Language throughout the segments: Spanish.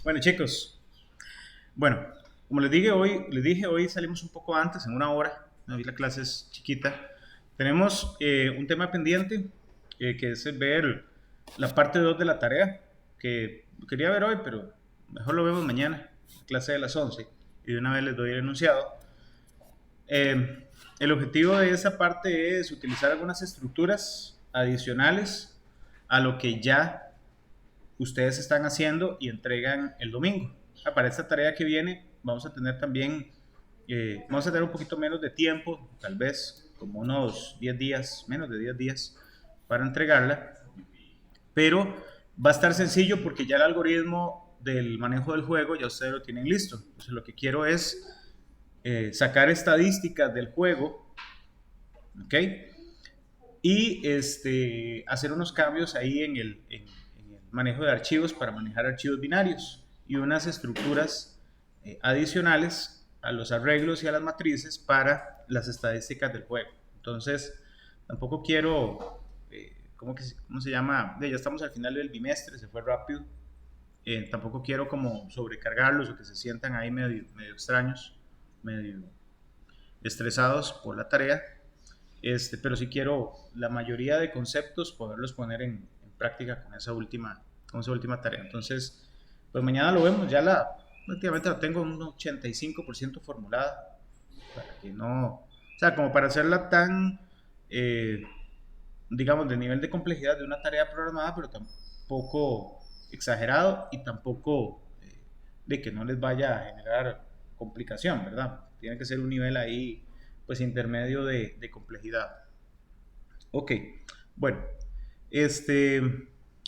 Bueno, chicos, bueno, como les dije, hoy salimos un poco antes, en una hora. Hoy la clase es chiquita. Tenemos un tema pendiente, que es ver la parte 2 de la tarea, que quería ver hoy, pero mejor lo vemos mañana, clase de las 11. Y de una vez les doy el enunciado. El objetivo de esa parte es utilizar algunas estructuras adicionales a lo que ya ustedes están haciendo y entregan el domingo. Para esta tarea que viene vamos a tener también, vamos a tener un poquito menos de tiempo, tal vez como unos 10 días, menos de 10 días para entregarla, pero va a estar sencillo porque ya el algoritmo del manejo del juego ya ustedes lo tienen listo. Entonces lo que quiero es sacar estadísticas del juego, ¿ok? Y hacer unos cambios ahí en el manejo de archivos para manejar archivos binarios y unas estructuras adicionales a los arreglos y a las matrices para las estadísticas del juego. Entonces, tampoco quiero, ¿cómo se llama? Ya estamos al final del bimestre, se fue rápido. Tampoco quiero como sobrecargarlos o que se sientan ahí medio extraños, medio estresados por la tarea. Pero sí quiero la mayoría de conceptos poderlos poner en práctica con esa última tarea. Entonces, pues mañana lo vemos, prácticamente la tengo un 85% formulada, para que no, o sea, como para hacerla tan, digamos, de nivel de complejidad de una tarea programada, pero tampoco exagerado y tampoco de que no les vaya a generar complicación, ¿verdad? Tiene que ser un nivel ahí, pues intermedio de complejidad. Ok, bueno, este,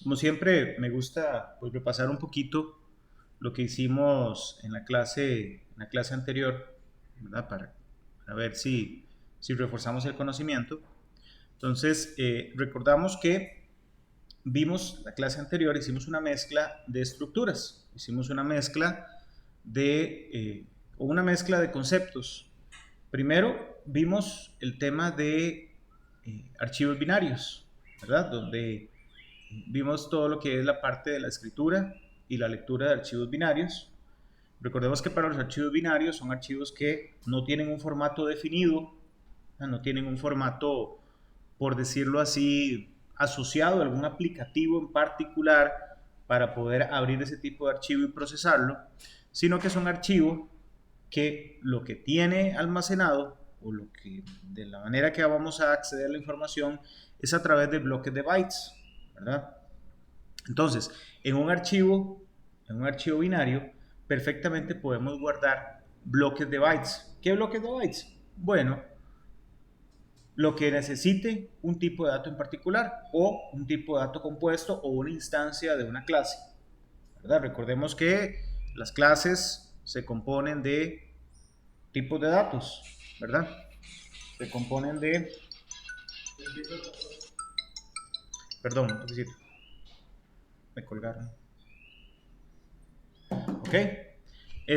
como siempre me gusta pues repasar un poquito lo que hicimos en la clase anterior, ¿verdad? Para ver si reforzamos el conocimiento. Entonces, recordamos que vimos la clase anterior, hicimos una mezcla de estructuras, hicimos una mezcla de conceptos. Primero vimos el tema de archivos binarios, ¿verdad? Donde vimos todo lo que es la parte de la escritura y la lectura de archivos binarios. Recordemos que para los archivos binarios son archivos que no tienen un formato definido, no tienen un formato, por decirlo así, asociado a algún aplicativo en particular para poder abrir ese tipo de archivo y procesarlo, sino que son archivos que lo que tiene almacenado o de la manera que vamos a acceder a la información es a través de bloques de bytes, ¿verdad? Entonces, en un archivo binario, perfectamente podemos guardar bloques de bytes. ¿Qué bloques de bytes? Bueno, lo que necesite un tipo de dato en particular o un tipo de dato compuesto o una instancia de una clase, ¿verdad? Recordemos que las clases se componen de tipos de datos, ¿verdad? Se componen de... Perdón, un poquito. Me colgaron. ¿Ok?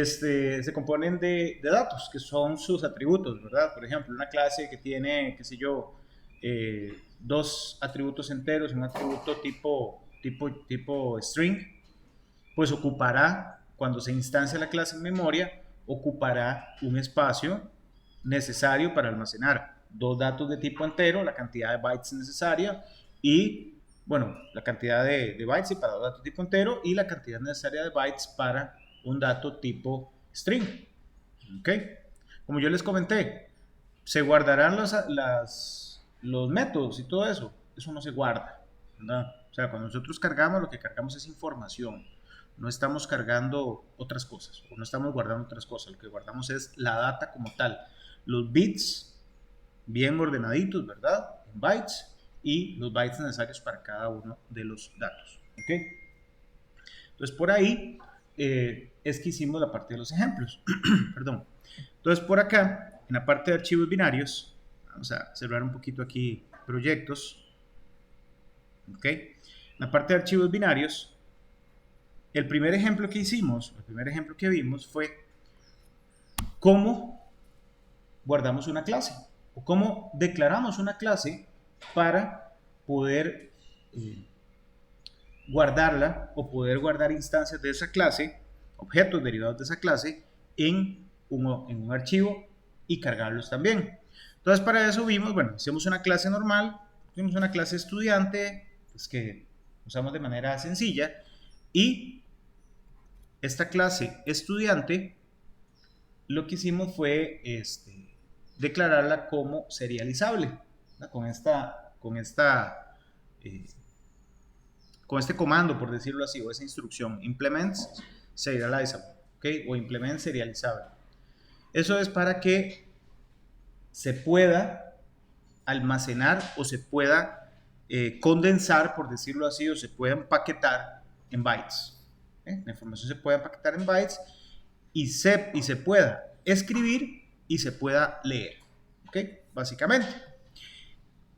Se componen de datos, que son sus atributos, ¿verdad? Por ejemplo, una clase que tiene, qué sé yo, dos atributos enteros, un atributo tipo string, pues ocupará, cuando se instancia la clase en memoria, ocupará un espacio necesario para almacenar dos datos de tipo entero, la cantidad de bytes necesaria y, bueno, la cantidad de bytes para dos datos tipo entero y la cantidad necesaria de bytes para un dato tipo string. ¿Ok? Como yo les comenté, se guardarán los métodos y todo eso. Eso no se guarda, ¿verdad? O sea, cuando nosotros cargamos, lo que cargamos es información. No estamos cargando otras cosas, o no estamos guardando otras cosas. Lo que guardamos es la data como tal. Los bits bien ordenaditos, ¿verdad? En bytes y los bytes necesarios para cada uno de los datos. ¿Ok? Entonces, por ahí es que hicimos la parte de los ejemplos. Perdón. Entonces, por acá, en la parte de archivos binarios, vamos a cerrar un poquito aquí proyectos. ¿Ok? En la parte de archivos binarios, el primer ejemplo que hicimos, el primer ejemplo que vimos fue cómo guardamos una clase o cómo declaramos una clase para poder guardarla o poder guardar instancias de esa clase, objetos derivados de esa clase, en un archivo y cargarlos también. Entonces para eso vimos, bueno, hicimos una clase normal, hicimos una clase estudiante, pues que usamos de manera sencilla, y esta clase estudiante lo que hicimos fue declararla como serializable, ¿no? Eh, con este comando, por decirlo así, o esa instrucción, implement serializable, ¿okay? O implement serializable. Eso es para que se pueda almacenar o se pueda condensar, por decirlo así, o se pueda empaquetar en bytes. La información se puede empaquetar en bytes y se pueda escribir y se pueda leer, ¿ok? Básicamente.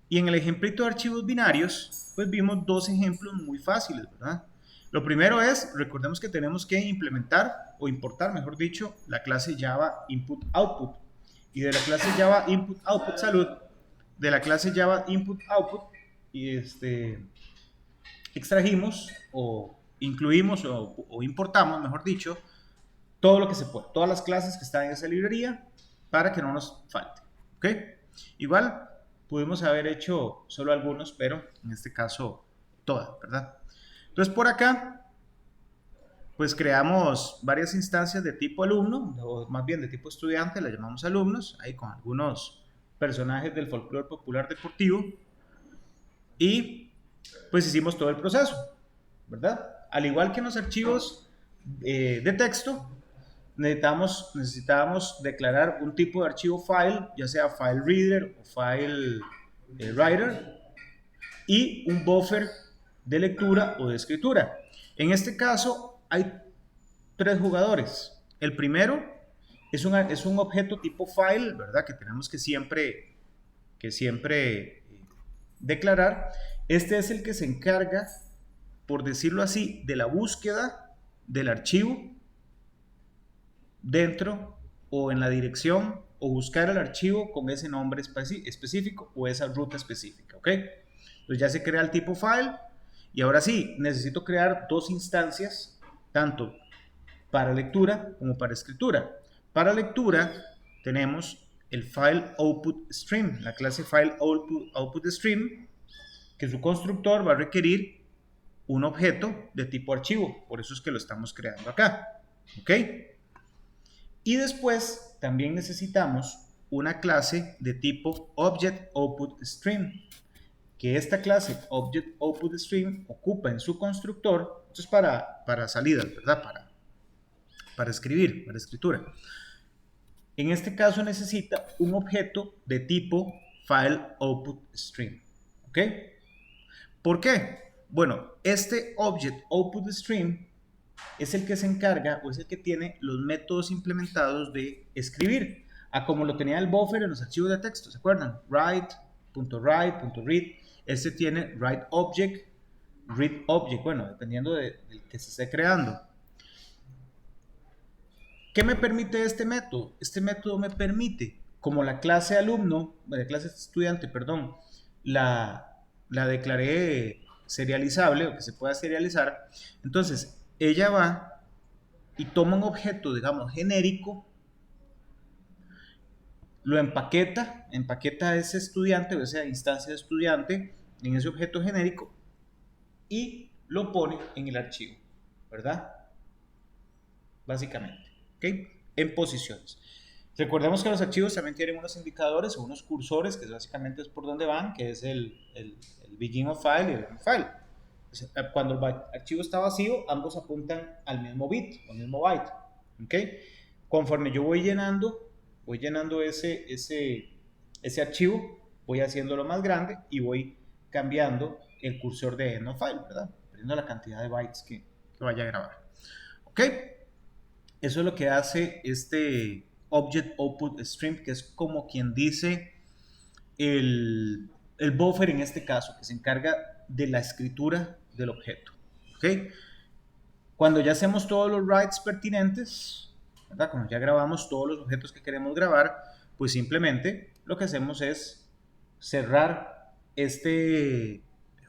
Y en el ejemplito de archivos binarios, pues vimos dos ejemplos muy fáciles, ¿verdad? Lo primero es, recordemos que tenemos que implementar o importar, mejor dicho, la clase Java Input Output. Y de la clase Java Input Output, salud, de la clase Java Input Output, y extrajimos o incluimos o importamos, mejor dicho, todo lo que se puede, todas las clases que están en esa librería para que no nos falte, ¿ok? Igual pudimos haber hecho solo algunos, pero en este caso todas, ¿verdad? Entonces por acá, pues creamos varias instancias de tipo alumno, o más bien de tipo estudiante, las llamamos alumnos, ahí con algunos personajes del folclore popular deportivo, y pues hicimos todo el proceso, ¿verdad? Al igual que en los archivos de texto, necesitábamos declarar un tipo de archivo file, ya sea file reader o file writer, y un buffer de lectura o de escritura. En este caso hay tres jugadores. El primero es un objeto tipo file, ¿verdad? Que tenemos que siempre declarar. Este es el que se encarga, por decirlo así, de la búsqueda del archivo dentro o en la dirección, o buscar el archivo con ese nombre específico o esa ruta específica, ¿ok? Entonces ya se crea el tipo file, y ahora sí, necesito crear dos instancias, tanto para lectura como para escritura. Para lectura tenemos el file output stream, la clase file output stream, que su constructor va a requerir un objeto de tipo archivo, por eso es que lo estamos creando acá, ¿ok? Y después también necesitamos una clase de tipo Object Output Stream, que esta clase Object Output Stream ocupa en su constructor, esto es para salidas, ¿verdad? Para escribir, para escritura. En este caso necesita un objeto de tipo File Output Stream, ¿ok? ¿Por qué? Bueno, este Object Output Stream es el que se encarga o es el que tiene los métodos implementados de escribir, a como lo tenía el buffer en los archivos de texto, ¿se acuerdan? Write.write.read, este tiene write object, read object, bueno, dependiendo del que se esté creando. ¿Qué me permite este método? Este método me permite, como la clase alumno, la clase estudiante, perdón, la declaré serializable o que se pueda serializar, entonces ella va y toma un objeto, digamos, genérico, lo empaqueta a ese estudiante o esa instancia de estudiante en ese objeto genérico y lo pone en el archivo, ¿verdad? Básicamente, ¿ok? En posiciones. Recordemos que los archivos también tienen unos indicadores o unos cursores, que básicamente es por donde van, que es el begin of file y el end file. Cuando el archivo está vacío, ambos apuntan al mismo bit, al mismo byte, ¿ok? Conforme yo voy llenando ese archivo, voy haciéndolo más grande y voy cambiando el cursor de end of file, ¿verdad? Dependiendo de la cantidad de bytes que vaya a grabar, ¿ok? Eso es lo que hace este Object Output Stream, que es como quien dice el buffer en este caso, que se encarga de la escritura del objeto, ¿ok? Cuando ya hacemos todos los writes pertinentes, ¿verdad? Cuando ya grabamos todos los objetos que queremos grabar, pues simplemente lo que hacemos es cerrar este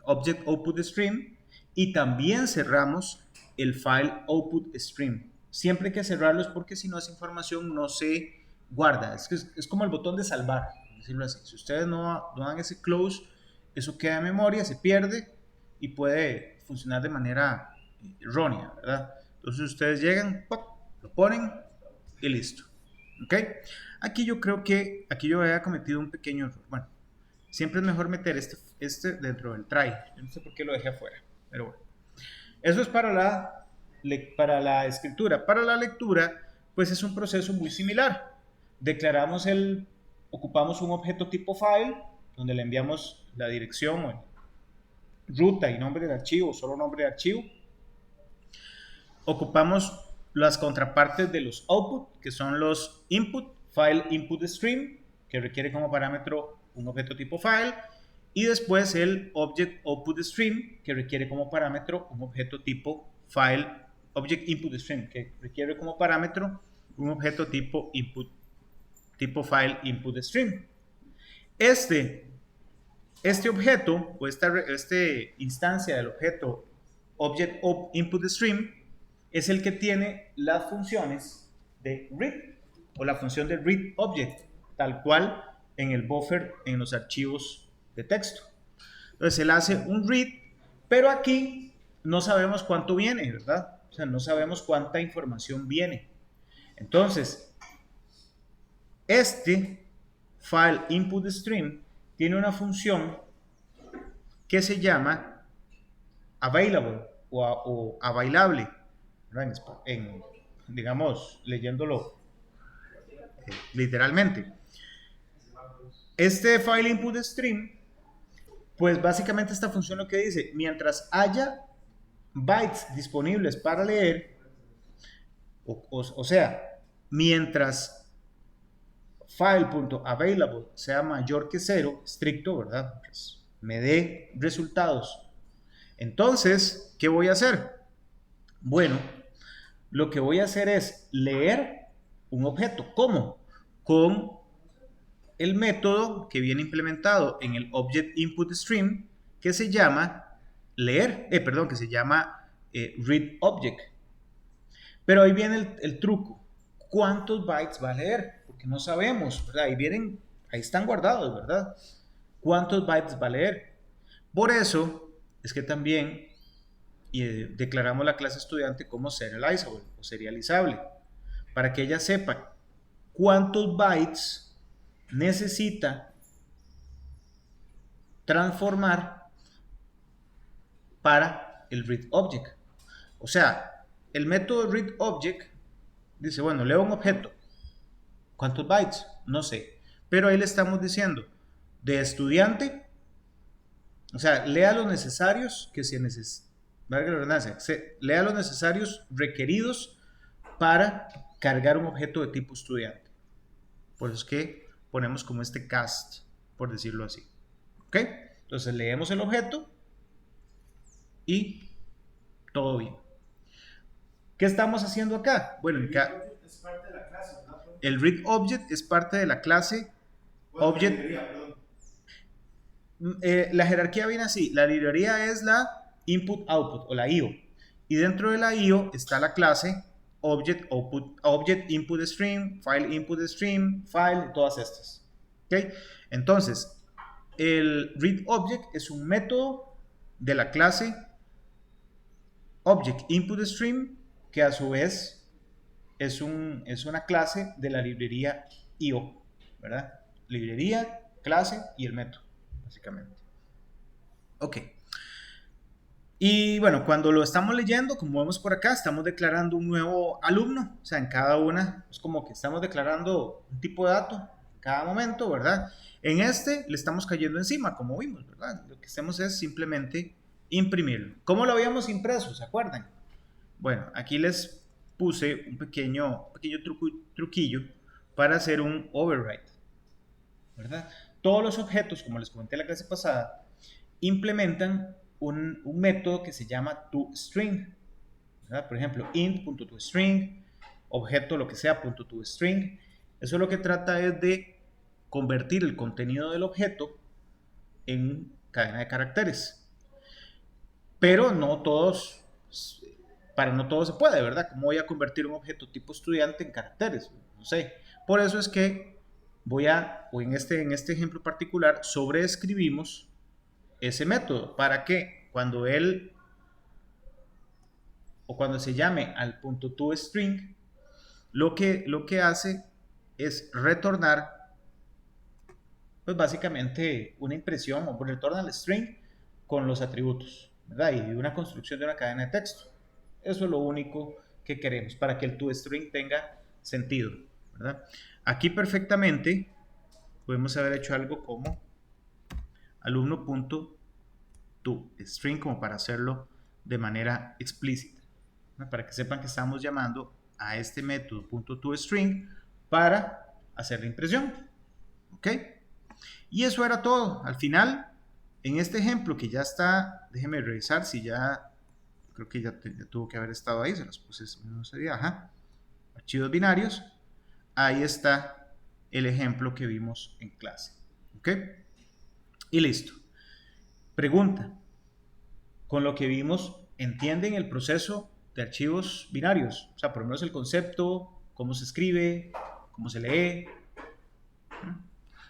Object Output Stream y también cerramos el file output stream. Siempre hay que cerrarlos porque si no esa información no se guarda. Es como el botón de salvar, decirlo así. Si ustedes no dan ese close, eso queda en memoria, se pierde y puede funcionar de manera errónea, ¿verdad? Entonces ustedes llegan, ¡pop!, lo ponen y listo. ¿Ok? Aquí yo creo que aquí yo había cometido un pequeño error. Bueno, siempre es mejor meter este dentro del try. Yo no sé por qué lo dejé afuera, pero bueno. Eso es para la escritura. Para la lectura, pues es un proceso muy similar. Ocupamos un objeto tipo file, donde le enviamos la dirección, ruta y nombre de archivo, solo nombre de archivo. Ocupamos las contrapartes de los output, que son los input, file input stream, que requiere como parámetro un objeto tipo file, y después el object output stream, que requiere como parámetro un objeto tipo file, object input stream, que requiere como parámetro un objeto tipo input, tipo file input stream. Este objeto o esta instancia del objeto object input stream es el que tiene las funciones de read o la función de read object, tal cual en el buffer en los archivos de texto. Entonces él hace un read, pero aquí no sabemos cuánto viene, ¿verdad? O sea, no sabemos cuánta información viene. Entonces, este file input stream tiene una función que se llama available o available, digamos, leyéndolo literalmente. Este file input stream, pues básicamente esta función lo que dice, mientras haya bytes disponibles para leer, o sea, mientras file.available sea mayor que 0, estricto, ¿verdad? Pues me dé resultados. Entonces, ¿qué voy a hacer? Bueno, lo que voy a hacer es leer un objeto. ¿Cómo? Con el método que viene implementado en el Object Input Stream, que se llama que se llama Read Object. Pero ahí viene el truco. ¿Cuántos bytes va a leer? Porque no sabemos, ¿verdad? Ahí están guardados, ¿verdad? ¿Cuántos bytes va a leer? Por eso es que también declaramos la clase estudiante como serializable o serializable, para que ella sepa cuántos bytes necesita transformar para el read object. O sea, el método read object dice, bueno, leo un objeto. ¿Cuántos bytes? No sé. Pero ahí le estamos diciendo, de estudiante, o sea, lea los necesarios que se necesitan, lea los necesarios requeridos para cargar un objeto de tipo estudiante. Por eso es que ponemos como este cast, por decirlo así. ¿Ok? Entonces leemos el objeto y todo bien. ¿Qué estamos haciendo acá? Bueno, es parte de la clase, ¿no? El read object es parte de la clase object. La jerarquía viene así. La librería es la input-output o la IO. Y dentro de la IO está la clase object input stream, file input stream, file, todas estas. ¿Okay? Entonces, el read object es un método de la clase object input stream que a su vez es una clase de la librería IO, ¿verdad? Librería, clase y el método, básicamente. Ok. Y bueno, cuando lo estamos leyendo, como vemos por acá, estamos declarando un nuevo alumno. O sea, en cada una es como que estamos declarando un tipo de dato en cada momento, ¿verdad? En este le estamos cayendo encima, como vimos, ¿verdad? Lo que hacemos es simplemente imprimirlo. ¿Cómo lo habíamos impreso? ¿Se acuerdan? Bueno, aquí les puse un pequeño truquillo para hacer un override, ¿verdad? Todos los objetos, como les comenté en la clase pasada, implementan un método que se llama toString, ¿verdad? Por ejemplo, int.toString, objeto lo que sea, .toString. Eso lo que trata es de convertir el contenido del objeto en cadena de caracteres. pero no todos, para no todo se puede, ¿verdad? ¿Cómo voy a convertir un objeto tipo estudiante en caracteres? No sé. Por eso es que o en este ejemplo particular, sobreescribimos ese método para que cuando cuando se llame al punto toString, lo que hace es retornar, pues básicamente una impresión, o retorna el string con los atributos, ¿verdad? Y una construcción de una cadena de texto. Eso es lo único que queremos para que el toString tenga sentido, ¿verdad? Aquí perfectamente podemos haber hecho algo como alumno.toString, como para hacerlo de manera explícita, ¿no? Para que sepan que estamos llamando a este método .toString para hacer la impresión, ¿ok? Y eso era todo. Al final, en este ejemplo que ya está, déjenme revisar si ya, creo que ya tuvo que haber estado ahí, se los puse, no sé, ajá, archivos binarios, ahí está el ejemplo que vimos en clase, ¿ok? Y listo. Pregunta, con lo que vimos, ¿entienden el proceso de archivos binarios? O sea, por lo menos el concepto, cómo se escribe, cómo se lee.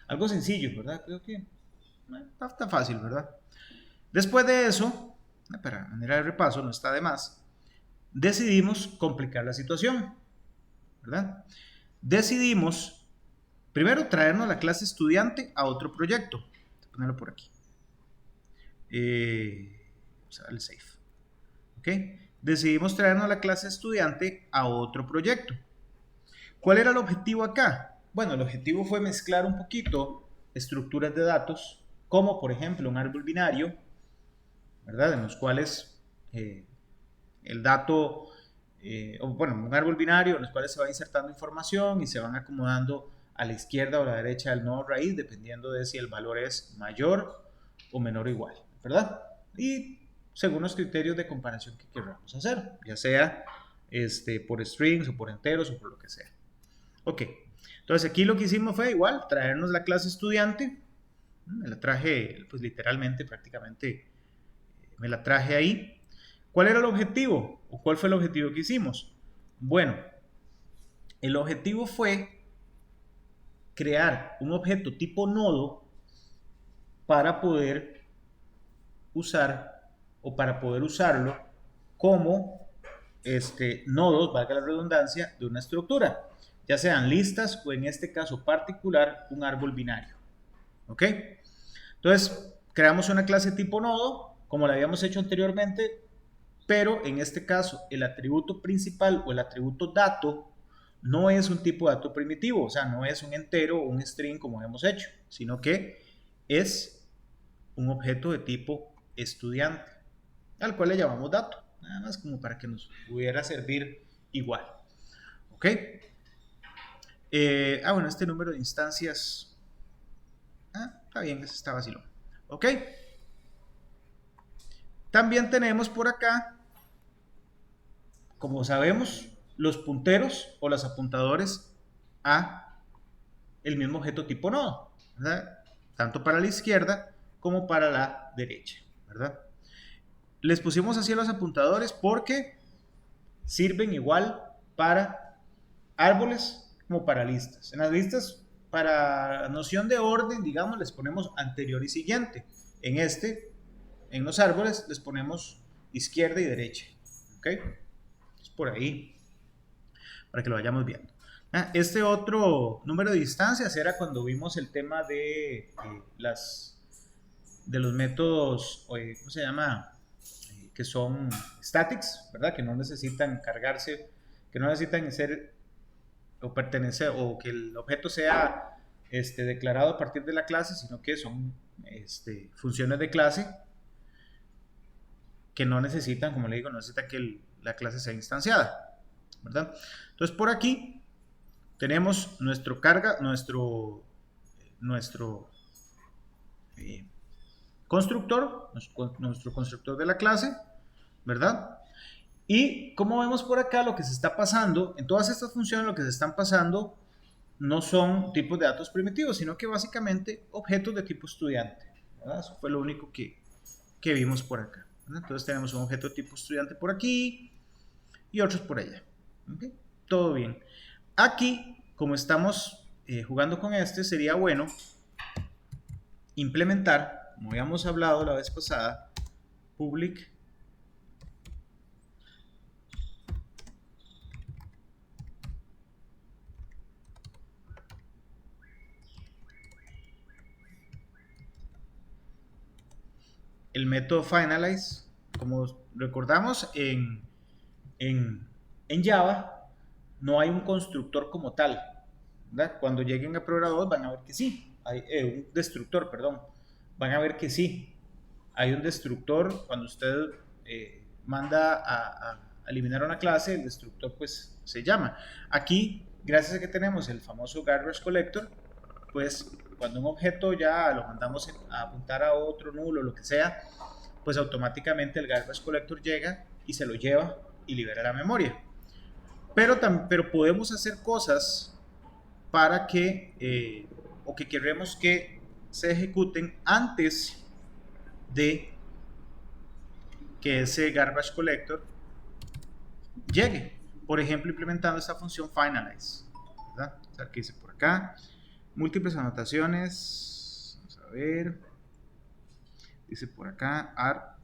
Algo sencillo, ¿verdad? Creo que está fácil, ¿verdad? Después de eso, para manera de repaso, no está de más, decidimos complicar la situación, ¿verdad? Decidimos primero traernos la clase estudiante a otro proyecto. Voy a ponerlo por aquí. Vamos a darle save. ¿Ok? Decidimos traernos la clase estudiante a otro proyecto. ¿Cuál era el objetivo acá? Bueno, el objetivo fue mezclar un poquito estructuras de datos, como por ejemplo un árbol binario, ¿verdad? En los cuales el dato, un árbol binario en los cuales se va insertando información y se van acomodando a la izquierda o a la derecha del nodo raíz, dependiendo de si el valor es mayor o menor o igual, ¿verdad? Y según los criterios de comparación que queramos hacer, ya sea por strings o por enteros o por lo que sea. Ok, entonces aquí lo que hicimos fue igual, traernos la clase estudiante, me la traje pues literalmente, prácticamente me la traje ahí. ¿Cuál era el objetivo? ¿O cuál fue el objetivo que hicimos? Bueno, el objetivo fue crear un objeto tipo nodo para poder usar o para poder usarlo como nodos, valga la redundancia, de una estructura, ya sean listas o en este caso particular un árbol binario. ¿Ok? Entonces, creamos una clase tipo nodo, como la habíamos hecho anteriormente, pero en este caso el atributo principal o el atributo dato no es un tipo de dato primitivo, o sea, no es un entero o un string como hemos hecho, sino que es un objeto de tipo estudiante, al cual le llamamos dato, nada más como para que nos pudiera servir igual. ¿Ok? Bueno, este número de instancias, está bien, ese está vacilón. ¿Ok? También tenemos por acá, como sabemos, los punteros o los apuntadores a el mismo objeto tipo nodo, ¿verdad? Tanto para la izquierda como para la derecha, ¿verdad? Les pusimos así a los apuntadores porque sirven igual para árboles como para listas. En las listas, para noción de orden, digamos, les ponemos anterior y siguiente. En los árboles, les ponemos izquierda y derecha. ¿Ok? Es por ahí, para que lo vayamos viendo. Este otro número de distancias era cuando vimos el tema de los métodos, ¿cómo se llama? Que son statics, ¿verdad? Que no necesitan cargarse, que no necesitan ser o pertenecer, o que el objeto sea declarado a partir de la clase, sino que son funciones de clase que no necesitan, como le digo, no necesitan que la clase sea instanciada, ¿verdad? Entonces por aquí tenemos nuestro constructor, nuestro constructor de la clase, ¿verdad? Y como vemos por acá, lo que se está pasando, en todas estas funciones lo que se están pasando no son tipos de datos primitivos, sino que básicamente objetos de tipo estudiante, ¿verdad? Eso fue lo único que vimos por acá. ¿verdad? Entonces tenemos un objeto tipo estudiante por aquí y otros por allá. ¿Okay? Todo bien. Aquí, como estamos jugando con este, sería bueno implementar, como habíamos hablado la vez pasada, public el método finalize. Como recordamos, en Java no hay un constructor como tal, ¿verdad? Cuando lleguen a Progrador van a ver que sí, hay un destructor, perdón, van a ver que sí, hay un destructor. Cuando usted manda a eliminar una clase, el destructor pues se llama. Aquí, gracias a que tenemos el famoso garbage collector, pues cuando un objeto ya lo mandamos a apuntar a otro nulo, lo que sea, pues automáticamente el garbage collector llega y se lo lleva y libera la memoria. Pero podemos hacer cosas para que, o que queremos que se ejecuten antes de que ese garbage collector llegue. Por ejemplo, implementando esta función finalize, ¿verdad? O sea, que dice por acá, múltiples anotaciones, vamos a ver, dice por acá,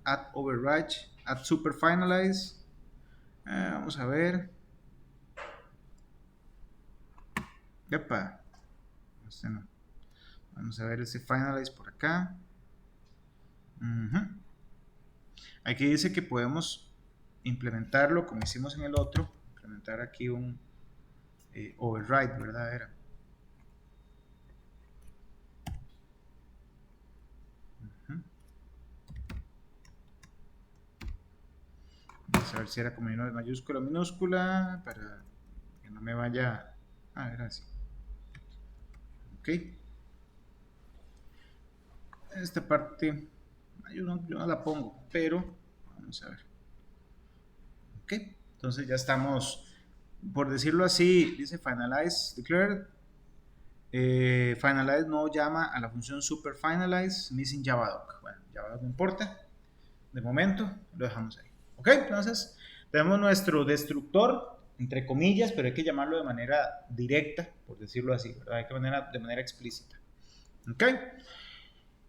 add override, add super finalize, vamos a ver, Epa. Este no. Vamos a ver ese finalize por acá. Aquí dice que podemos implementarlo como hicimos en el otro. Implementar aquí un override, ¿verdad? Era. Vamos a ver si era como mayúscula o minúscula para que no me vaya. Ah, era así. Ok. Esta parte yo no la pongo, pero vamos a ver. Ok. Entonces ya estamos, por decirlo así, dice finalize declared. Finalize no llama a la función super finalize missing javadoc. Bueno, javadoc no importa. De momento lo dejamos ahí. Ok, entonces tenemos nuestro destructor, entre comillas, pero hay que llamarlo de manera directa, por decirlo así, ¿verdad? Hay que de manera explícita. Ok.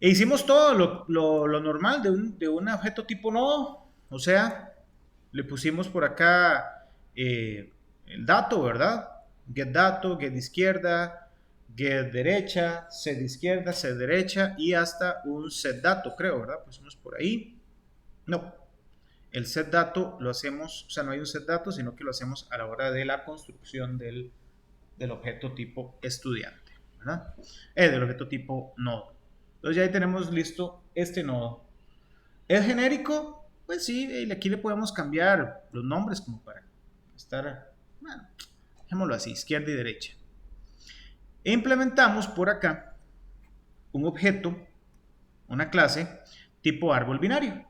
E hicimos todo lo normal de un objeto tipo nodo, o sea, le pusimos por acá el dato, ¿verdad? Get dato, get izquierda, get derecha, set izquierda, set derecha y hasta un set dato, creo, ¿verdad? Pusimos por ahí. No, el set dato lo hacemos, o sea, no hay un set dato, sino que lo hacemos a la hora de la construcción del objeto tipo estudiante, ¿verdad? Del objeto tipo nodo. Entonces ya ahí tenemos listo este nodo. ¿Es genérico? Pues sí, aquí le podemos cambiar los nombres como para estar, bueno, dejémoslo así, izquierda y derecha. E implementamos por acá un objeto, una clase tipo árbol binario.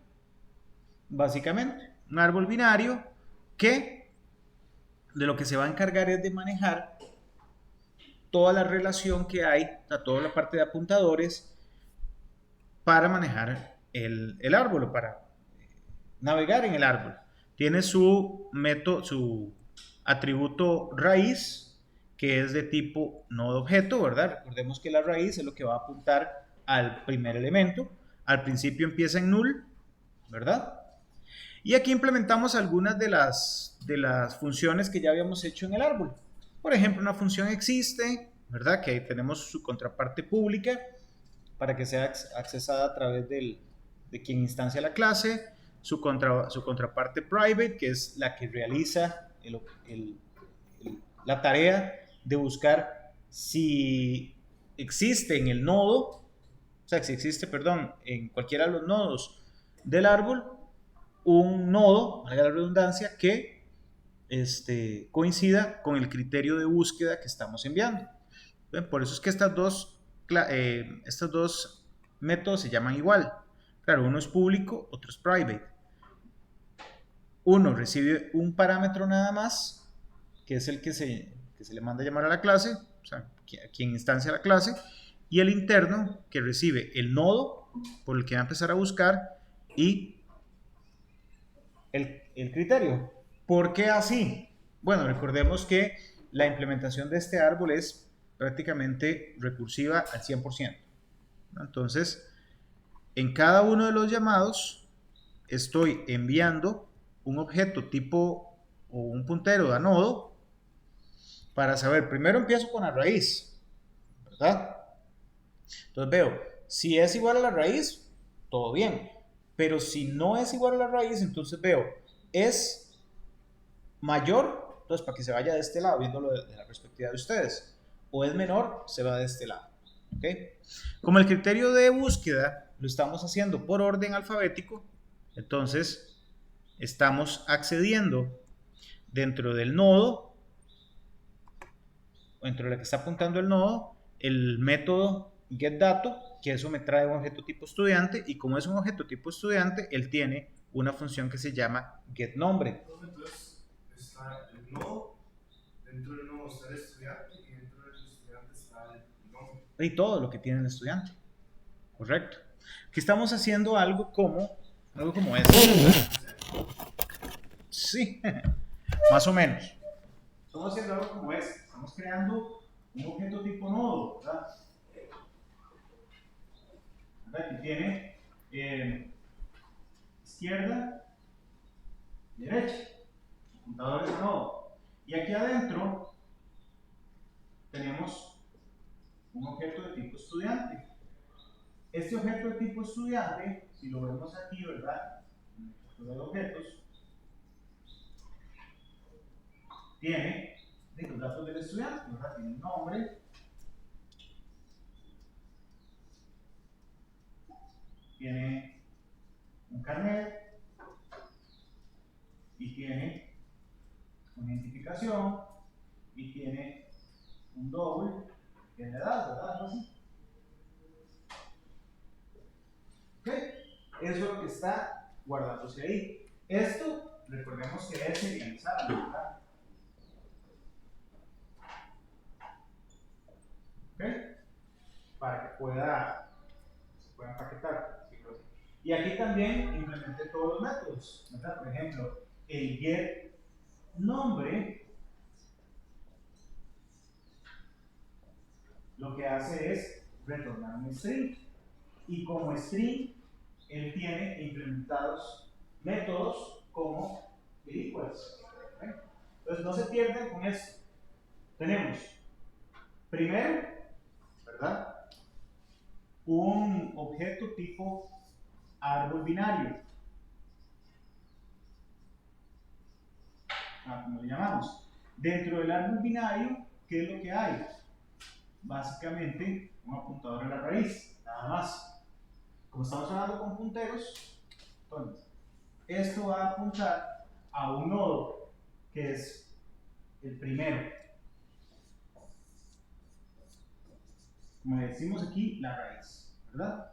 Básicamente, un árbol binario que de lo que se va a encargar es de manejar toda la relación que hay, o sea, toda la parte de apuntadores para manejar el árbol o para navegar en el árbol. Tiene su método, su atributo raíz, que es de tipo nodo objeto, ¿verdad? Recordemos que la raíz es lo que va a apuntar al primer elemento. Al principio empieza en null, ¿verdad? Y aquí implementamos algunas de las funciones que ya habíamos hecho en el árbol. Por ejemplo, una función existe, ¿verdad? Que tenemos su contraparte pública para que sea accesada a través de quien instancia la clase, su contraparte private, que es la que realiza la tarea de buscar si existe en el nodo, o sea, si existe, perdón, en cualquiera de los nodos del árbol, un nodo, valga la redundancia, que coincida con el criterio de búsqueda que estamos enviando. Por eso es que estos dos métodos se llaman igual. Claro, uno es público, otro es private. Uno recibe un parámetro nada más, que es el que se le manda a llamar a la clase, o sea, a quien instancia la clase, y el interno, que recibe el nodo por el que va a empezar a buscar y el criterio. ¿Por qué así? Bueno, recordemos que la implementación de este árbol es prácticamente recursiva al 100%. Entonces, en cada uno de los llamados estoy enviando un objeto tipo o un puntero a nodo para saber, primero empiezo con la raíz, ¿verdad? Entonces veo, si es igual a la raíz, todo bien, pero si no es igual a la raíz, entonces veo, es mayor, entonces para que se vaya de este lado, viéndolo de la perspectiva de ustedes, o es menor, se va de este lado. ¿Okay? Como el criterio de búsqueda lo estamos haciendo por orden alfabético, entonces estamos accediendo dentro del nodo, dentro de la que está apuntando el nodo, el método getDato, que eso me trae un objeto tipo estudiante, y como es un objeto tipo estudiante, él tiene una función que se llama getNombre. Entonces está el nodo, dentro del nodo está el estudiante y dentro del estudiante está el nombre. Y todo lo que tiene el estudiante. Correcto. Aquí estamos haciendo algo como esto. Sí, más o menos. Estamos haciendo algo como esto. Estamos creando un objeto tipo nodo, ¿verdad? Que tiene izquierda, derecha, apuntadores a nodo. Y aquí adentro tenemos un objeto de tipo estudiante. Este objeto de tipo estudiante, si lo vemos aquí, ¿verdad? En el de objetos, tiene los datos del estudiante, ¿verdad? Tiene un nombre, tiene un carnet y tiene una identificación y tiene un doble, tiene edad, ¿verdad? Algo así. ¿Ok? Eso es lo que está guardándose ahí. Esto, recordemos que es serializado, ¿verdad? ¿Ok? Para que se pueda empaquetar. Y aquí también implementé todos los métodos, ¿verdad? Por ejemplo, el getNombre lo que hace es retornar un string. Y como string, él tiene implementados métodos como el equals. ¿Okay? Entonces no se pierden con esto. Tenemos primero, ¿verdad? Un objeto tipo árbol binario. Como le llamamos. Dentro del árbol binario, ¿qué es lo que hay? Básicamente un apuntador a la raíz, nada más. Como estamos hablando con punteros, entonces esto va a apuntar a un nodo que es el primero. Como le decimos aquí, la raíz, ¿verdad?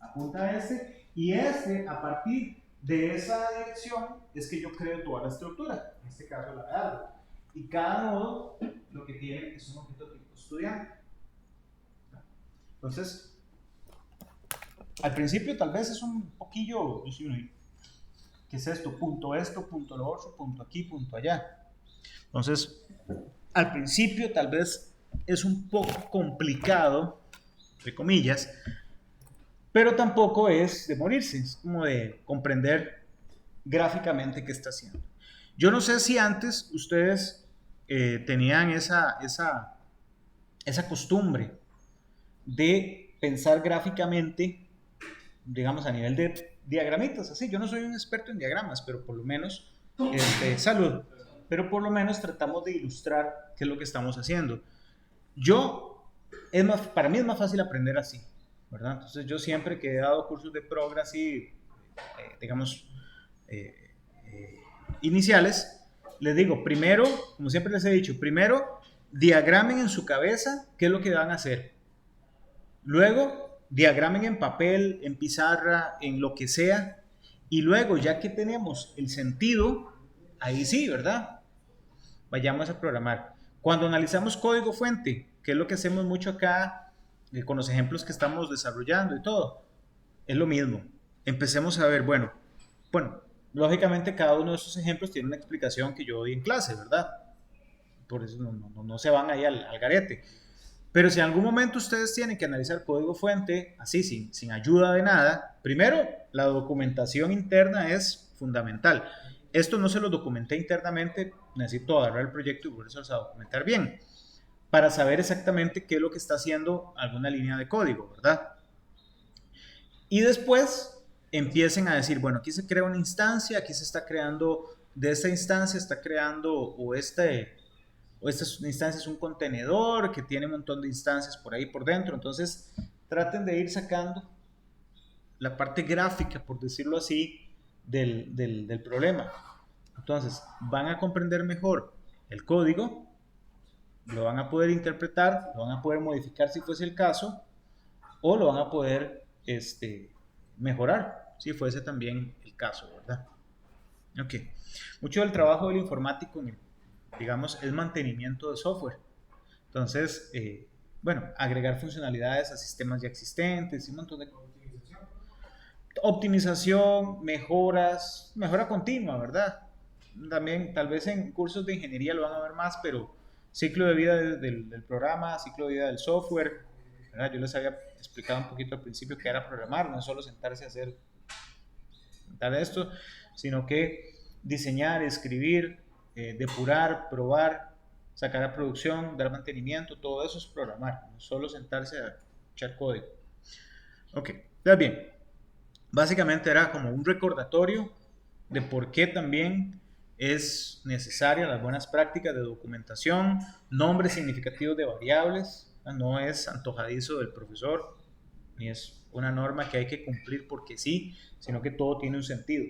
Apunta a este, y este, a partir de esa dirección, es que yo creo toda la estructura, en este caso la de árbol. Y cada nodo lo que tiene es un objeto tipo estudiante. Entonces, al principio tal vez es un poquillo, ¿qué es esto? Punto esto, punto lo otro, punto aquí, punto allá. Entonces, al principio tal vez es un poco complicado, entre comillas, pero tampoco es de morirse, es como de comprender gráficamente qué está haciendo. Yo no sé si antes ustedes tenían esa costumbre de pensar gráficamente, digamos a nivel de diagramitas, así. Yo no soy un experto en diagramas, pero por lo menos, salud, pero por lo menos tratamos de ilustrar qué es lo que estamos haciendo. Para mí es más fácil aprender así, ¿verdad? Entonces yo siempre que he dado cursos de Progress y, digamos, iniciales, les digo, primero, como siempre les he dicho, primero diagramen en su cabeza qué es lo que van a hacer. Luego, diagramen en papel, en pizarra, en lo que sea. Y luego, ya que tenemos el sentido, ahí sí, ¿verdad? Vayamos a programar. Cuando analizamos código fuente, que es lo que hacemos mucho acá, con los ejemplos que estamos desarrollando y todo, es lo mismo. Empecemos a ver, bueno, Lógicamente, cada uno de esos ejemplos tiene una explicación que yo doy en clase, ¿verdad? Por eso no se van ahí al garete. Pero si en algún momento ustedes tienen que analizar código fuente, así, sin ayuda de nada, primero, la documentación interna es fundamental. Esto no se lo documenté internamente, necesito agarrar el proyecto y volverse a documentar bien, para saber exactamente qué es lo que está haciendo alguna línea de código, ¿verdad? Y después empiecen a decir, bueno, aquí se crea una instancia, aquí se está creando, de esta instancia está creando, o esta instancia es un contenedor que tiene un montón de instancias por ahí por dentro. Entonces, traten de ir sacando la parte gráfica, por decirlo así, del problema. Entonces, van a comprender mejor el código, lo van a poder interpretar, lo van a poder modificar si fuese el caso, o lo van a poder mejorar si fuese también el caso, ¿verdad? Ok. Mucho del trabajo del informático, digamos, es mantenimiento de software. Entonces, bueno, agregar funcionalidades a sistemas ya existentes y un montón de optimización, mejora continua, ¿verdad? También, tal vez en cursos de ingeniería lo van a ver más, pero ciclo de vida del programa, ciclo de vida del software, ¿verdad? Yo les había explicado un poquito al principio que era programar, no es solo sentarse a hacer tal esto, sino que diseñar, escribir, depurar, probar, sacar a producción, dar mantenimiento, todo eso es programar, no solo sentarse a echar código. Ok, está bien. Básicamente era como un recordatorio de por qué también es necesaria las buenas prácticas de documentación, nombres significativos de variables, no es antojadizo del profesor, ni es una norma que hay que cumplir porque sí, sino que todo tiene un sentido,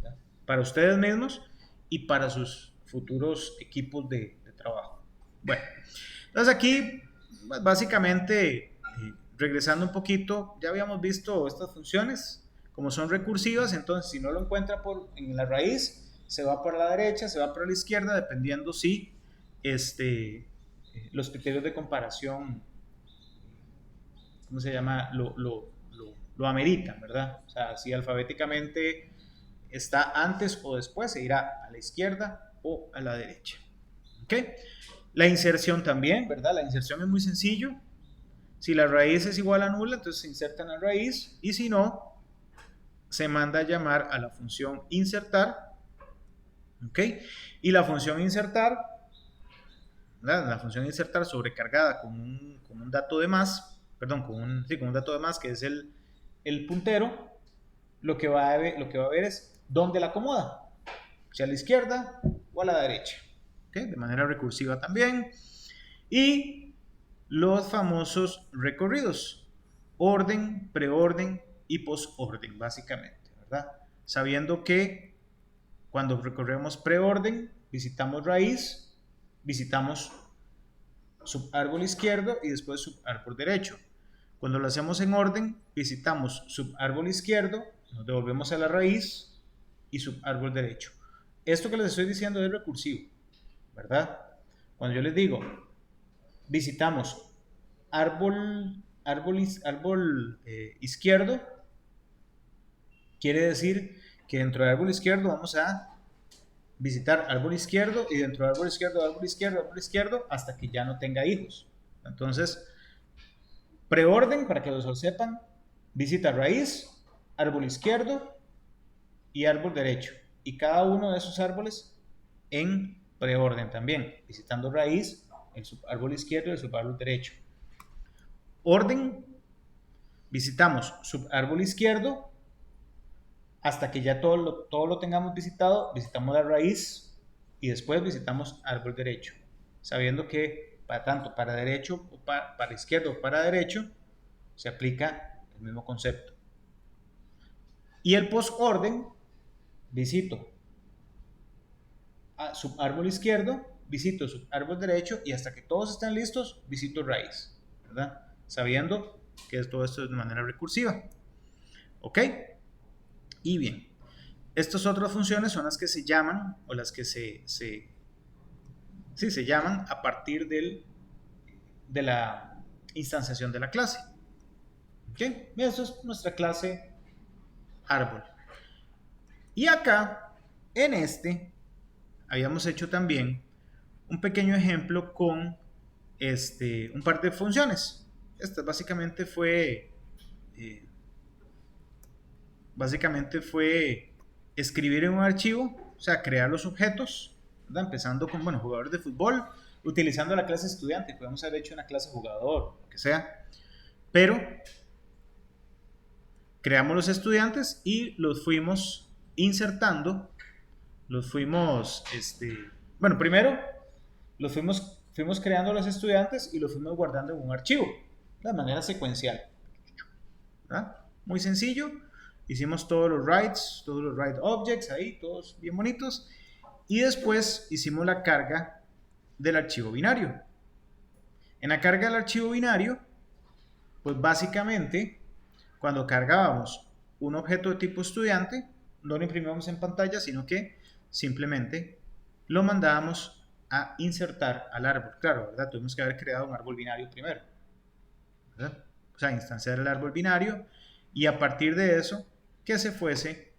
¿verdad? Para ustedes mismos y para sus futuros equipos de trabajo. Bueno, entonces aquí básicamente, regresando un poquito, ya habíamos visto estas funciones, como son recursivas, entonces si no lo encuentra en la raíz, se va para la derecha, se va para la izquierda, dependiendo si los criterios de comparación, ¿cómo se llama? Lo ameritan, ¿verdad? O sea, si alfabéticamente está antes o después, se irá a la izquierda o a la derecha. ¿Ok? La inserción también, ¿verdad? La inserción es muy sencillo. Si la raíz es igual a nula, entonces se inserta en la raíz, y si no, se manda a llamar a la función insertar. ¿Ok? Y la función insertar, ¿verdad? La función insertar sobrecargada con un dato de más, perdón, con un dato de más que es el puntero, lo que va a ver es dónde la acomoda, si a la izquierda o a la derecha. ¿Okay? De manera recursiva también. Y los famosos recorridos, orden, preorden y posorden, básicamente, ¿verdad? Sabiendo que cuando recorremos preorden, visitamos raíz, visitamos subárbol izquierdo y después subárbol derecho. Cuando lo hacemos en orden, visitamos subárbol izquierdo, nos devolvemos a la raíz y subárbol derecho. Esto que les estoy diciendo es recursivo, ¿verdad? Cuando yo les digo, visitamos árbol izquierdo, quiere decir que dentro del árbol izquierdo vamos a visitar árbol izquierdo y dentro del árbol izquierdo, árbol izquierdo, árbol izquierdo, hasta que ya no tenga hijos. Entonces, preorden, para que los sepan, visita raíz, árbol izquierdo y árbol derecho. Y cada uno de esos árboles en preorden también, visitando raíz, el subárbol izquierdo y el subárbol derecho. Orden, visitamos subárbol izquierdo hasta que ya todo lo tengamos visitado, visitamos la raíz y después visitamos árbol derecho, sabiendo que tanto para derecho, para izquierdo o para derecho, se aplica el mismo concepto. Y el postorden, visito a subárbol izquierdo, visito subárbol derecho y hasta que todos estén listos, visito raíz, ¿verdad? Sabiendo que todo esto es de manera recursiva. ¿Ok? Y bien, estas otras funciones son las que se llaman, o las que se llaman a partir de la instanciación de la clase. ¿Ok? Eso es nuestra clase árbol. Y acá, en habíamos hecho también un pequeño ejemplo con un par de funciones. Esta básicamente fue escribir en un archivo, o sea, crear los objetos, ¿verdad? Empezando con, bueno, jugadores de fútbol, utilizando la clase estudiante, podemos haber hecho una clase jugador, lo que sea, pero creamos los estudiantes y los fuimos insertando, bueno, primero los fuimos creando los estudiantes y los fuimos guardando en un archivo, de manera secuencial, ¿verdad? Muy sencillo. Hicimos todos los write objects ahí, todos bien bonitos. Y después hicimos la carga del archivo binario. En la carga del archivo binario, pues básicamente, cuando cargábamos un objeto de tipo estudiante, no lo imprimíamos en pantalla, sino que simplemente lo mandábamos a insertar al árbol. Claro, ¿verdad? Tuvimos que haber creado un árbol binario primero, ¿verdad? O sea, instanciar el árbol binario y a partir de eso que se fuese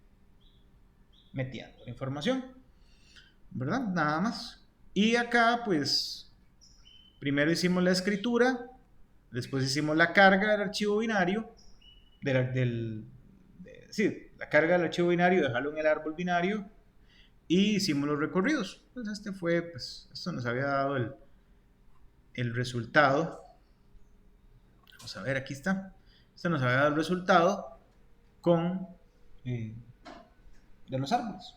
metiendo la información, ¿verdad? Nada más. Y acá pues primero hicimos la escritura, después hicimos la carga del archivo binario, la carga del archivo binario, dejarlo en el árbol binario y hicimos los recorridos. Pues esto nos había dado el resultado. Vamos a ver, aquí está. Esto nos había dado el resultado de los árboles,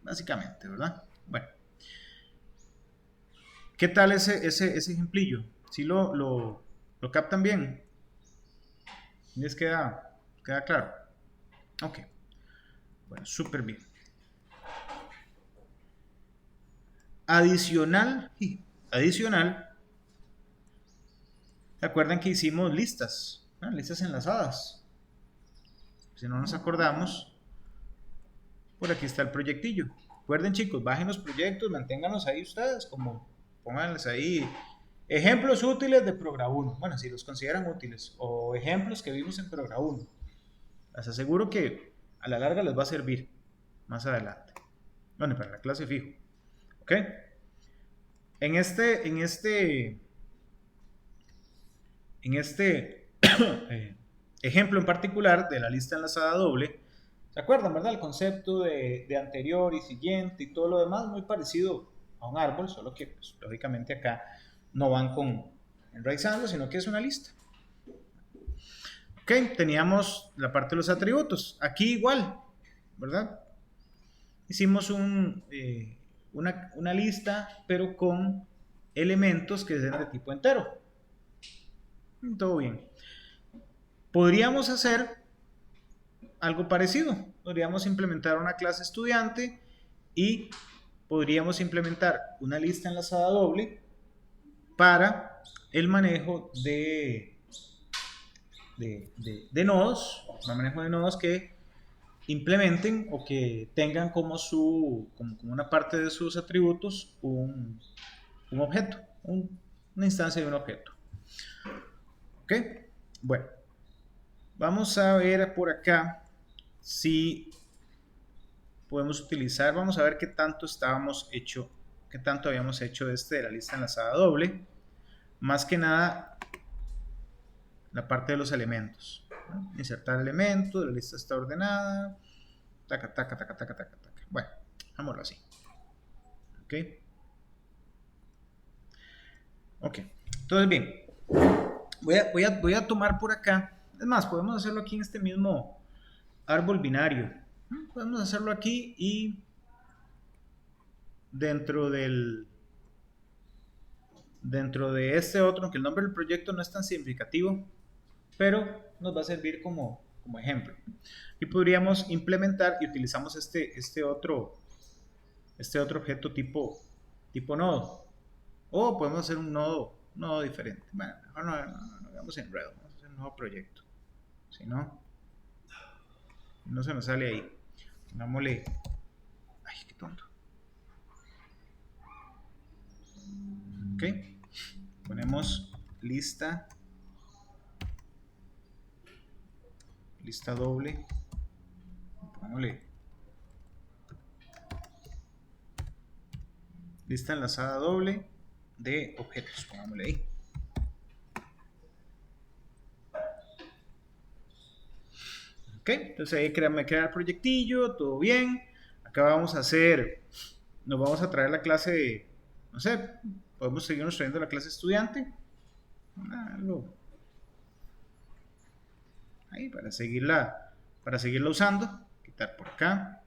básicamente, ¿verdad? Bueno, ¿qué tal ese ejemplillo? ¿Sí lo captan bien? ¿Les queda claro? Ok, bueno, súper bien. Adicional, ¿se acuerdan que hicimos listas? Listas enlazadas. Si no nos acordamos, por aquí está el proyectillo. Recuerden, chicos, bajen los proyectos, manténganlos ahí ustedes, pónganles ahí ejemplos útiles de Programa 1. Bueno, si los consideran útiles, o ejemplos que vimos en Programa 1. Les aseguro que a la larga les va a servir más adelante. Bueno, para la clase fijo. ¿Ok? En este ejemplo en particular de la lista enlazada doble, ¿se acuerdan, verdad? El concepto de anterior y siguiente y todo lo demás, muy parecido a un árbol, solo que pues, lógicamente acá no van enraizando, sino que es una lista. Ok, teníamos la parte de los atributos. Aquí igual, ¿verdad? Hicimos una lista, pero con elementos que sean de tipo entero. Todo bien. Podríamos hacer algo parecido. Podríamos implementar una clase estudiante y podríamos implementar una lista enlazada doble para el manejo de nodos, el manejo de nodos que implementen o que tengan como una parte de sus atributos un objeto, una instancia de un objeto. ¿Ok? Bueno, vamos a ver por acá si podemos utilizar, vamos a ver qué tanto habíamos hecho de la lista enlazada doble. Más que nada, la parte de los elementos. ¿No? Insertar elementos, la lista está ordenada. Taca, taca, taca, taca, taca, taca. Bueno, hagámoslo así. ¿Ok? Ok. Entonces, bien. Voy a tomar por acá. Es más, podemos hacerlo aquí en este mismo árbol binario. Podemos hacerlo aquí y dentro de este otro, aunque el nombre del proyecto no es tan significativo, pero nos va a servir como ejemplo. Y podríamos implementar y utilizamos este otro objeto tipo nodo. O podemos hacer un nodo diferente. Bueno, mejor no hagamos enredo, vamos a hacer un nuevo proyecto. Si no se nos sale ahí. Pongámosle. Ay, qué tonto. Ok. Ponemos lista doble. Pongámosle lista enlazada doble de objetos, pongámosle ahí. Ok, entonces ahí me crea el proyectillo, todo bien. Acá vamos a hacer, nos vamos a traer la clase de, no sé, podemos seguirnos trayendo la clase estudiante. Algo ahí para seguirla usando. Quitar por acá.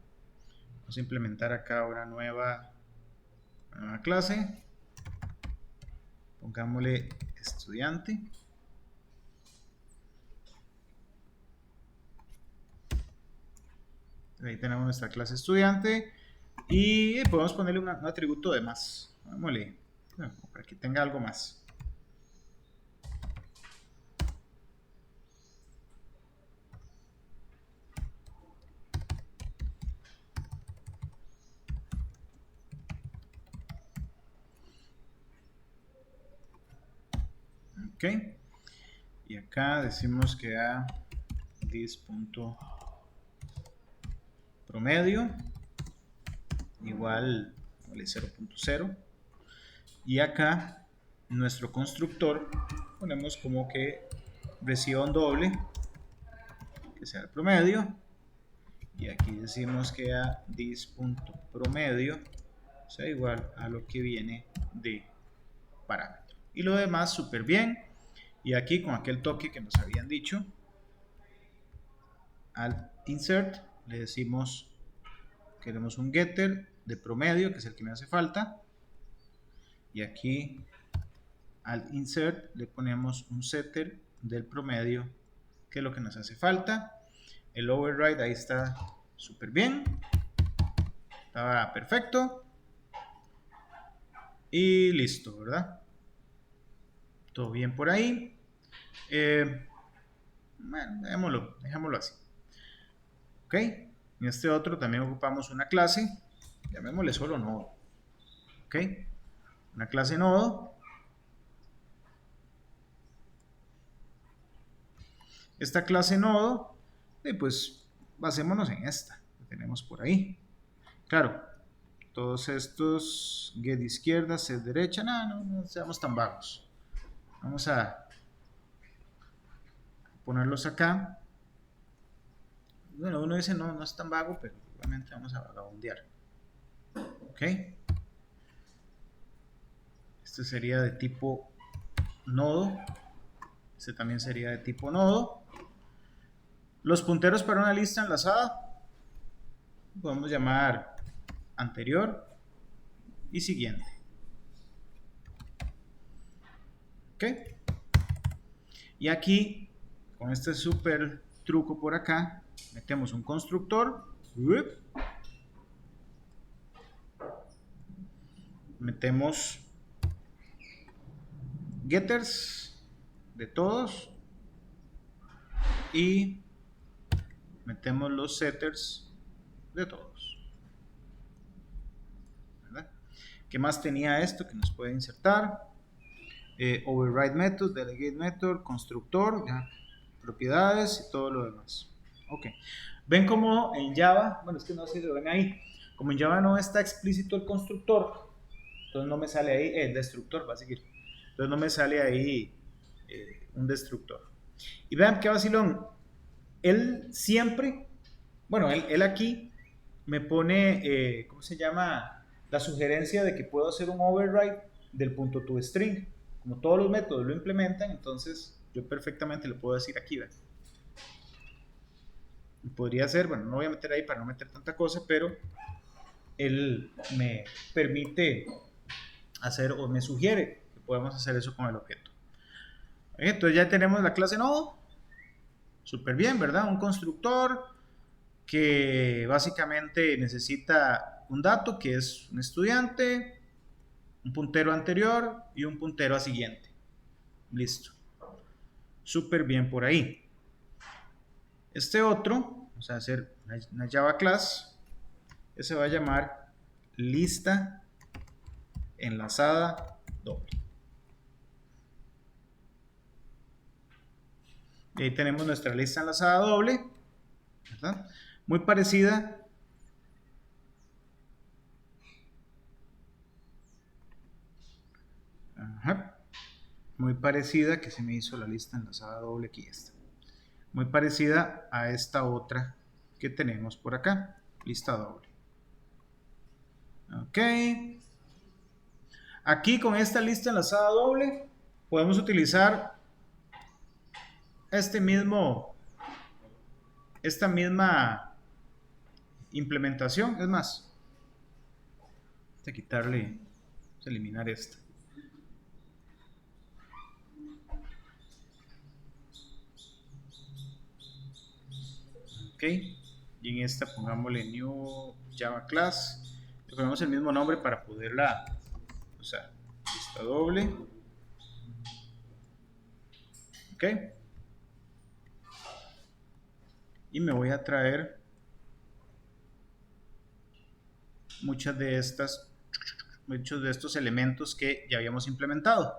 Vamos a implementar acá una nueva clase. Pongámosle estudiante. Ahí tenemos nuestra clase estudiante y podemos ponerle un atributo de más. Vámonos, bueno, para que tenga algo más. Ok, y acá decimos que a this.promedio igual 0.0 y acá nuestro constructor ponemos como que reciba un doble que sea el promedio y aquí decimos que a this.promedio sea igual a lo que viene de parámetro y lo demás súper bien. Y aquí con aquel toque que nos habían dicho, al insert le decimos queremos un getter de promedio, que es el que me hace falta, y aquí al insert le ponemos un setter del promedio, que es lo que nos hace falta. El override ahí está súper bien, estaba perfecto y listo, ¿verdad? Todo bien por ahí. Bueno, dejémoslo así. Ok, en este otro también ocupamos una clase, llamémosle solo nodo. Ok, una clase nodo. Esta clase nodo, pues basémonos en esta que tenemos por ahí. Claro, todos estos get izquierda, set derecha, no seamos tan vagos. Vamos a ponerlos acá. Bueno, uno dice no es tan vago, pero igualmente vamos a vagabundear. Ok. Este sería de tipo nodo. Este también sería de tipo nodo. Los punteros para una lista enlazada podemos llamar anterior y siguiente. Ok. Y aquí, con este super truco por acá, metemos un constructor. Metemos getters de todos y metemos los setters de todos. ¿Verdad? ¿Qué más tenía esto que nos puede insertar? Override method, delegate method, constructor, ya, propiedades y todo lo demás. Ok. Ven como en Java, bueno, es que no sé si lo ven ahí, como en Java no está explícito el constructor, entonces no me sale ahí, el destructor va a seguir, entonces no me sale ahí un destructor. Y vean qué vacilón, él siempre, bueno, él aquí me pone, ¿cómo se llama? La sugerencia de que puedo hacer un override del punto toString. Como todos los métodos lo implementan, entonces yo perfectamente lo puedo decir aquí, ¿verdad? Podría ser, bueno, no voy a meter ahí para no meter tanta cosa, pero él me permite hacer o me sugiere que podemos hacer eso con el objeto. Entonces ya tenemos la clase nodo, súper bien, ¿verdad? Un constructor que básicamente necesita un dato que es un estudiante, un puntero anterior y un puntero a siguiente. Listo. Súper bien por ahí. Este otro, vamos a hacer una Java class, que se va a llamar lista enlazada doble. Y ahí tenemos nuestra lista enlazada doble, ¿verdad? Muy parecida muy parecida, que se me hizo la lista enlazada doble, aquí está, muy parecida a esta otra que tenemos por acá, lista doble. Ok, aquí con esta lista enlazada doble podemos utilizar esta misma implementación. Es más, vamos a quitarle, vamos a eliminar esta. Ok, y en esta pongámosle new Java class, le ponemos el mismo nombre para poderla usar, lista doble. Ok, y me voy a traer muchos de estos elementos que ya habíamos implementado,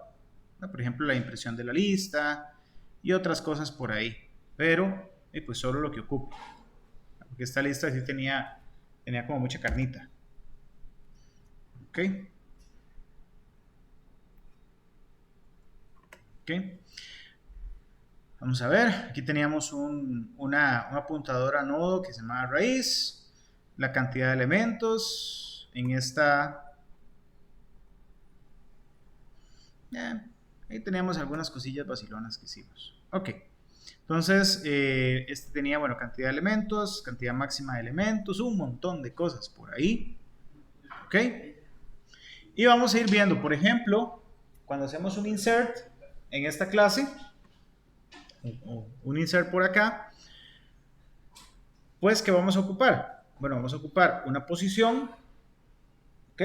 ¿no? Por ejemplo, la impresión de la lista y otras cosas por ahí, pero pues solo lo que ocupo, porque esta lista sí tenía como mucha carnita. Ok, ok, vamos a ver, aquí teníamos una apuntadora a nodo que se llama raíz, la cantidad de elementos en esta. Ahí teníamos algunas cosillas vacilonas que hicimos. Ok, entonces este tenía, bueno, cantidad de elementos, cantidad máxima de elementos, un montón de cosas por ahí. Ok, y vamos a ir viendo, por ejemplo, cuando hacemos un insert en esta clase, o un insert por acá, pues ¿qué vamos a ocupar? Bueno, vamos a ocupar una posición, ok,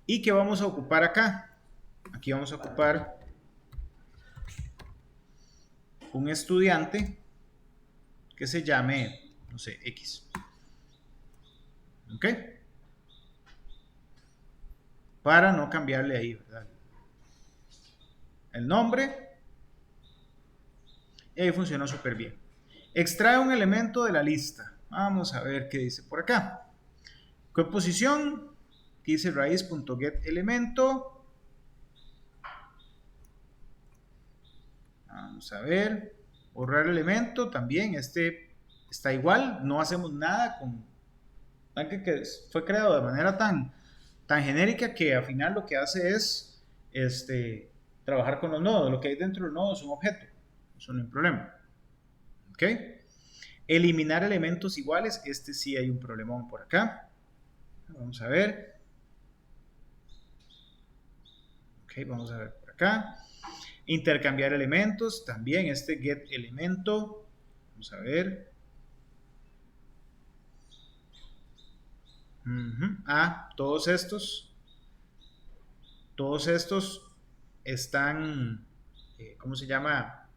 y ¿qué vamos a ocupar acá? Aquí vamos a ocupar un estudiante que se llame, no sé, X. ¿Ok? Para no cambiarle ahí, ¿verdad? El nombre. Y ahí funcionó súper bien. Extrae un elemento de la lista. Vamos a ver qué dice por acá. ¿Qué posición? Dice raíz.getElemento. Vamos a ver. Borrar elemento también. Este está igual. No hacemos nada con... que fue creado de manera tan genérica que al final lo que hace es trabajar con los nodos. Lo que hay dentro del nodo es un objeto. Eso no hay problema. ¿Ok? Eliminar elementos iguales. Este sí hay un problemón por acá. Vamos a ver. Ok, vamos a ver por acá. Intercambiar elementos. También este get elemento. Vamos a ver. Todos estos están, ¿cómo se llama?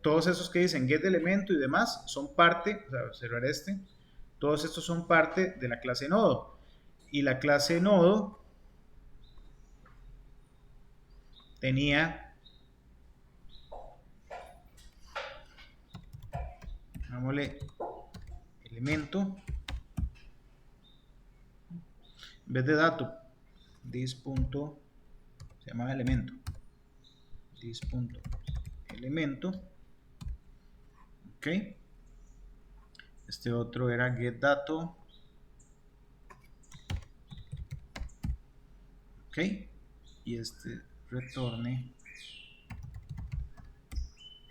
Todos esos que dicen get elemento y demás son parte, o sea, cerrar todos estos son parte de la clase nodo. Y la clase nodo tenía, hagámosle elemento, en vez de dato, this.elemento, se llamaba elemento, this.elemento, ok, este otro era getDato, ok, y este retorne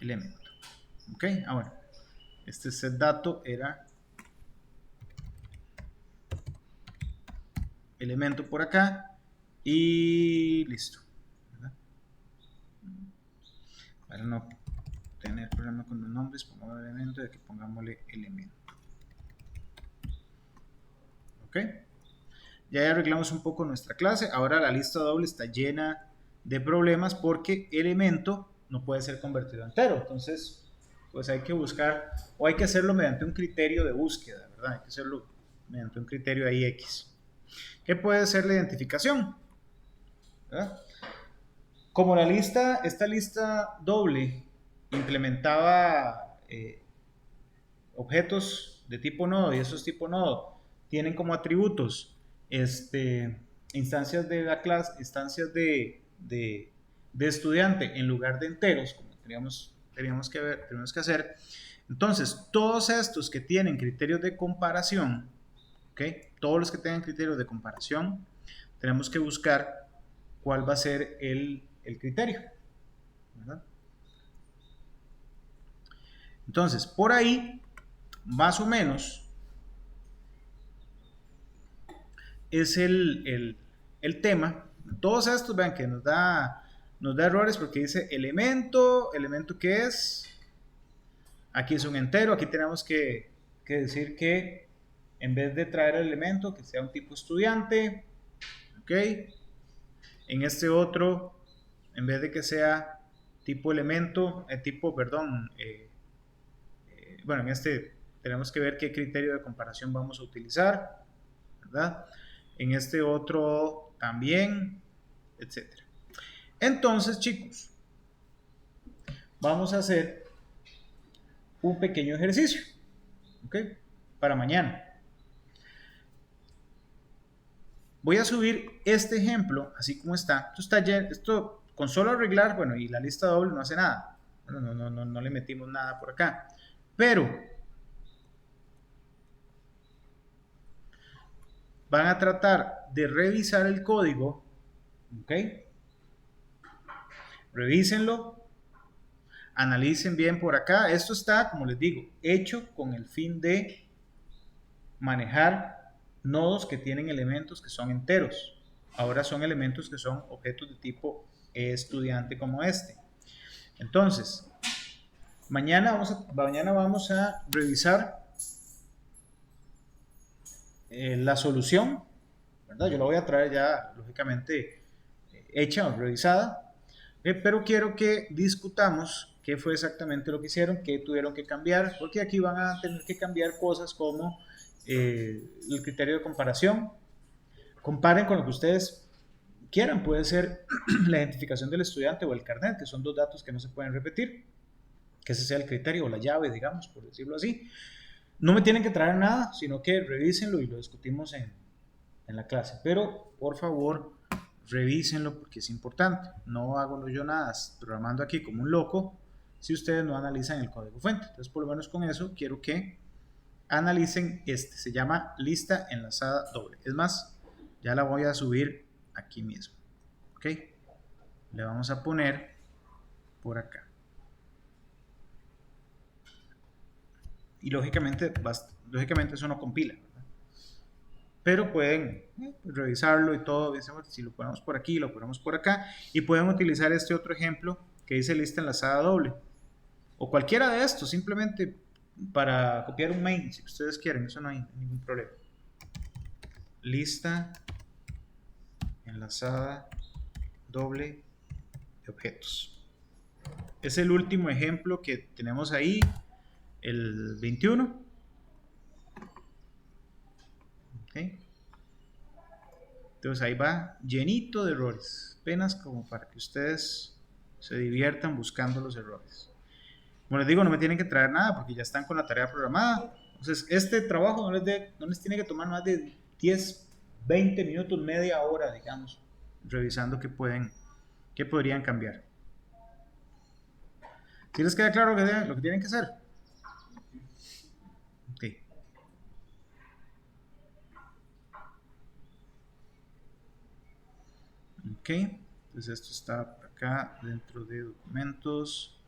elemento, ok. Bueno, este setDato era elemento por acá y listo, ¿verdad? Para no tener problema con los nombres, pongamos elemento y aquí pongámosle elemento, ok. Ya arreglamos un poco nuestra clase. Ahora la lista doble está llena de problemas porque elemento no puede ser convertido a entero. Entonces, pues hay que buscar, o hay que hacerlo mediante un criterio de búsqueda, ¿verdad? Hay que hacerlo mediante un criterio ahí X. ¿Qué puede ser la identificación? ¿Verdad? Como esta lista doble implementaba objetos de tipo nodo, y esos tipo nodo tienen como atributos instancias de la clase, instancias de de estudiante en lugar de enteros, como teníamos que hacer. Entonces, todos estos que tienen criterios de comparación, ¿okay? Todos los que tengan criterios de comparación, tenemos que buscar cuál va a ser el criterio, ¿verdad? Entonces, por ahí, más o menos, es el tema. Todos estos, vean que nos da errores porque dice elemento que es, aquí es un entero, aquí tenemos que decir que en vez de traer el elemento, que sea un tipo estudiante, ¿ok? En este otro, en vez de que sea tipo elemento, bueno, en este tenemos que ver qué criterio de comparación vamos a utilizar, ¿verdad? En este otro también, etc. Entonces, chicos, vamos a hacer un pequeño ejercicio, ¿ok? Para mañana. Voy a subir este ejemplo, así como está. Esto con solo arreglar, bueno, y la lista doble no hace nada. No le metimos nada por acá. Pero van a tratar de revisar el código, ¿ok? Revísenlo, analicen bien por acá. Esto está, como les digo, hecho con el fin de manejar nodos que tienen elementos que son enteros. Ahora son elementos que son objetos de tipo estudiante como este. Entonces, mañana vamos a revisar la solución, ¿verdad? Yo la voy a traer ya, lógicamente, hecha o revisada, pero quiero que discutamos qué fue exactamente lo que hicieron, qué tuvieron que cambiar, porque aquí van a tener que cambiar cosas como el criterio de comparación. Comparen con lo que ustedes quieran, puede ser la identificación del estudiante o el carnet, que son dos datos que no se pueden repetir, que ese sea el criterio o la llave, digamos, por decirlo así. No me tienen que traer nada, sino que revísenlo y lo discutimos en la clase, pero por favor revísenlo porque es importante. No hago yo nada programando aquí como un loco si ustedes no analizan el código fuente. Entonces, por lo menos con eso quiero que analicen se llama lista enlazada doble. Es más, ya la voy a subir aquí mismo, ¿ok? Le vamos a poner por acá. Y lógicamente eso no compila, ¿verdad? Pero pueden revisarlo y todo, si lo ponemos por aquí, lo ponemos por acá, y pueden utilizar este otro ejemplo que dice lista enlazada doble, o cualquiera de estos, simplemente para copiar un main, si ustedes quieren, eso no hay ningún problema. Lista enlazada doble de objetos. Es el último ejemplo que tenemos ahí, el 21. Okay. Entonces ahí va llenito de errores, apenas como para que ustedes se diviertan buscando los errores. Como les digo, no me tienen que traer nada porque ya están con la tarea programada. Entonces este trabajo no les tiene que tomar más de 10, 20 minutos, media hora, digamos, revisando qué podrían cambiar. ¿Sí les queda claro lo que tienen que hacer? Ok. Ok, entonces esto está por acá dentro de documentos,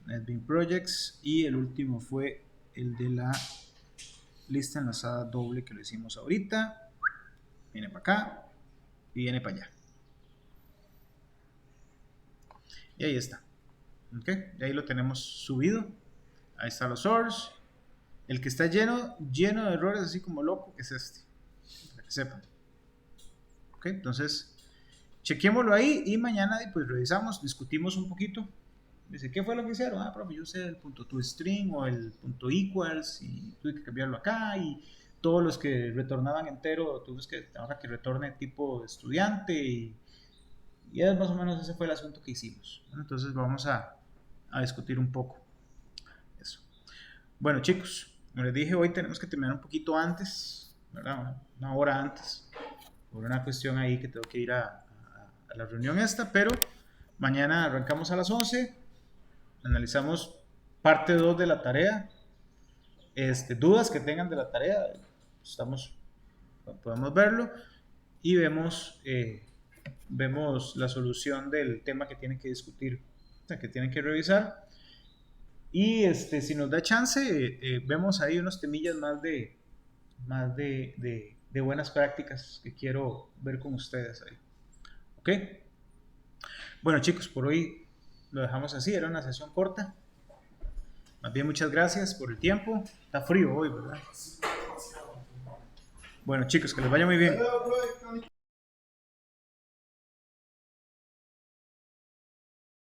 NetBeans Projects, y el último fue el de la lista enlazada doble que lo hicimos ahorita. Viene para acá y viene para allá. Y ahí está. Ok, y ahí lo tenemos subido. Ahí está los source. El que está lleno de errores, así como loco, es este. Para que sepan. Ok, entonces chequémoslo ahí y mañana pues revisamos, discutimos un poquito. Dice, ¿qué fue lo que hicieron? Ah, profe, yo usé el punto toString o el punto equals y tuve que cambiarlo acá, y todos los que retornaban entero tuve que ahora que retorne tipo estudiante, y es más o menos ese fue el asunto que hicimos. Entonces vamos a discutir un poco eso. Bueno, chicos, como les dije, hoy tenemos que terminar un poquito antes, ¿verdad? Una hora antes, por una cuestión ahí que tengo que ir a la reunión esta, pero mañana arrancamos a las 11, analizamos parte 2 de la tarea, dudas que tengan de la tarea, podemos verlo y vemos la solución del tema que tienen que discutir, o sea, que tienen que revisar. Y si nos da chance, vemos ahí unos temillas más de buenas prácticas que quiero ver con ustedes ahí. ¿Ok? Bueno, chicos, por hoy lo dejamos así. Era una sesión corta. Más bien, muchas gracias por el tiempo. Está frío hoy, ¿verdad? Bueno, chicos, que les vaya muy bien.